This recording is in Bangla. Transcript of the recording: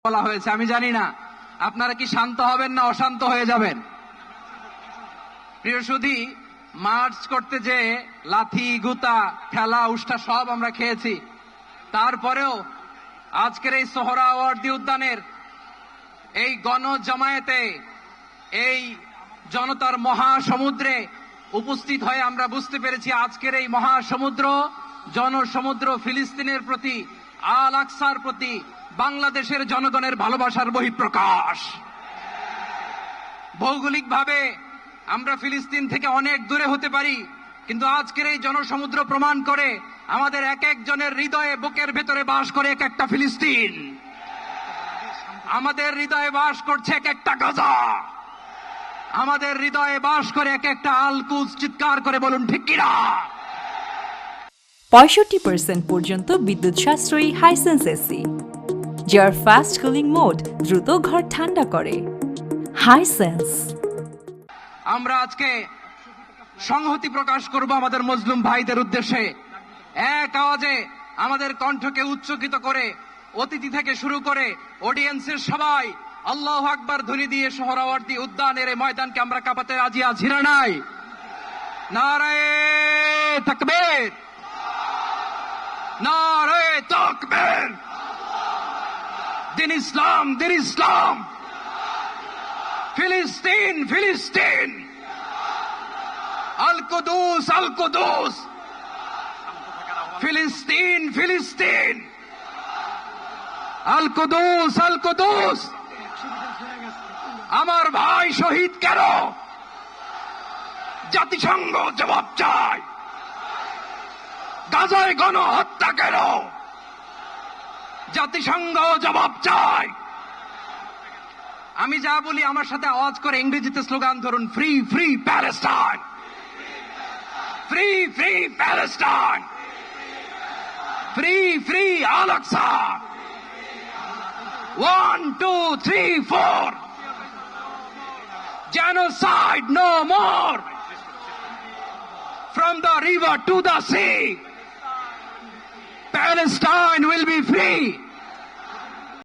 বলা হয়েছে। আমি জানি না আপনারা কি শান্ত হবেন না অশান্ত হয়ে যাবেন। প্রিয় সুধী, মার্চ করতে যে লাথি গুতা ঠেলা উষ্টা সব আমরা খেয়েছি, তারপরেও আজকের এই সোহরাওয়ার্দী উদ্যানের এই গণজমায়েতে, এই জনতার মহাসমুদ্রে উপস্থিত হয়ে আমরা বুঝতে পেরেছি আজকের এই মহাসমুদ্র, জনসমুদ্র ফিলিস্তিনের প্রতি, আল আকসার প্রতি বাংলাদেশের জনগণের ভালোবাসার বহিঃপ্রকাশ। ভৌগোলিকভাবে আমরা ফিলিস্তিন থেকে অনেক দূরে হতে পারি, কিন্তু আজকের এই জনসমুদ্র প্রমাণ করে আমাদের এক একজনের হৃদয়ে, বুকের ভেতরে বাস করে এক একটা ফিলিস্তিন। আমাদের হৃদয়ে বাস করছে এক একটা গাজা, আমাদের হৃদয়ে বাস করে এক একটা আল কুদস। চিৎকার করে বলুন ঠিক কিনা। 65% পর্যন্ত বিদ্যুৎ সাশ্রয়ী হাইসেন্স এসি, যার ফাস্ট কুলিং মোড দ্রুত ঘর ঠান্ডা করে। হাইসেন্স। আমরা আজকে সংহতি প্রকাশ করব আমাদের মুসলিম ভাইদের উদ্দেশ্যে। এক আওয়াজে আমাদের কণ্ঠকে উচ্চকিত করে অতিথি থেকে শুরু করে অডিয়েন্সের সবাই আল্লাহু আকবার ধ্বনি দিয়ে সোহরাওয়ার্দী উদ্যানের এই ময়দানকে আমরা কাঁপাতে রাজি আছি না নাই? নারায়ে তাকবীর, নারায়ে তাকবীর। দিন ইসলাম, দিন ইসলাম। ফিলিস্তিন, ফিলিস্তিন। আল কুদুস, আল কুদুস। ফিলিস্তিন, ফিলিস্তিন। আল কুদুস, আল কুদুস। আমার ভাই শহীদ কেন? জাতিসংঘ জবাব চায়। গাজায় গণহত্যা কেন? জাতিসংঘ জবাব চায়। আমি যা বলি আমার সাথে আওয়াজ করে ইংরেজিতে স্লোগান ধরুন, free free Palestine, free free Palestine, free free Al Aqsa. 1 2 3 4, genocide no more. From the river to the sea, Palestine will be free.